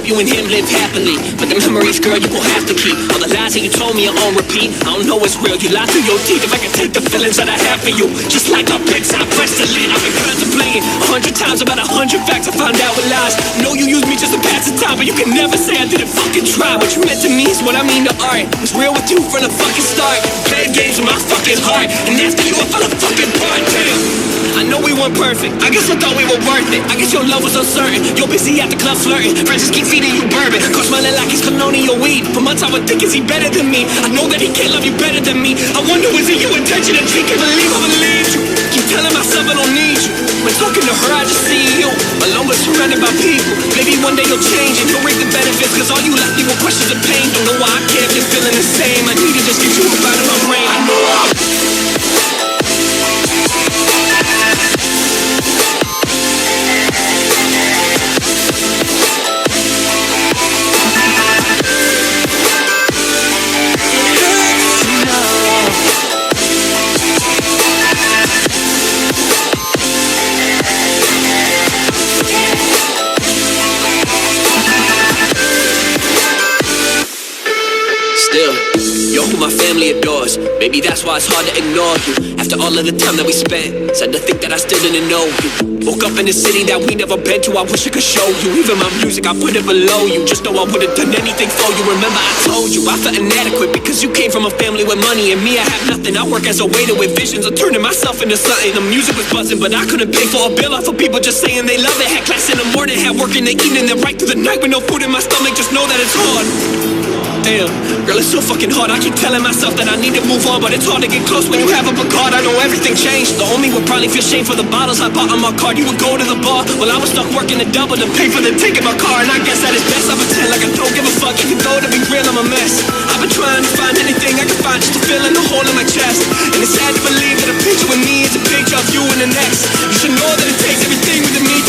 You and him live happily, but the memories, girl, you gon' have to keep. All the lies that you told me are on repeat. I don't know what's real, you lie through your teeth. If I could take the feelings that I have for you, just like a bitch, I press the lid. I've been contemplating 100 times about 100 facts I found out with lies. Know you used me just to pass the time, but you can never say I didn't fucking try. What you meant to me is what I mean to art. Was real with you from the fucking start. Playing games with my fucking heart, and after you I fell a fucking part. Damn, I know we weren't perfect, I guess I thought we were worth it. I guess your love was uncertain, you're busy at the club flirting. Friends just keep feeding you bourbon, cause smelling like he's colonial weed. For months I would think, is he better than me? I know that he can't love you better than me. I wonder, is it your intention to drink and believe I believe you? Keep telling myself I don't need you. When talking to her I just see you, alone but surrounded by people. Maybe one day you'll change and you'll reap the benefits, cause all you left me were questions of pain. Don't know why I can't be feeling the same. I need to just get you up out of my brain. I know who my family adores. Maybe that's why it's hard to ignore you. After all of the time that we spent, sad to think that I still didn't know you. Woke up in a city that we never been to, I wish I could show you. Even my music, I put it below you. Just know I would've done anything for you. Remember I told you, I felt inadequate because you came from a family with money. And me, I have nothing. I work as a waiter with visions of turning myself into something. The music was buzzing, but I couldn't pay for a bill off of people just saying they love it. Had class in the morning, had work in the evening, then right through the night with no food in my stomach. Just know that it's hard. Damn, girl, it's so fucking hard. I keep telling myself that I need to move on, but it's hard to get close when you have a card. I know everything changed. The homie would probably feel shame for the bottles I bought on my card. You would go to the bar, well I was stuck working a double to pay for the ticket in my car. And I guess that is best. I pretend like I don't give a fuck, even though to be real I'm a mess. I've been trying to find anything I can find just to fill in the hole in my chest. And it's sad to believe that a picture with me is a picture of you in the next. You should know that it takes everything within me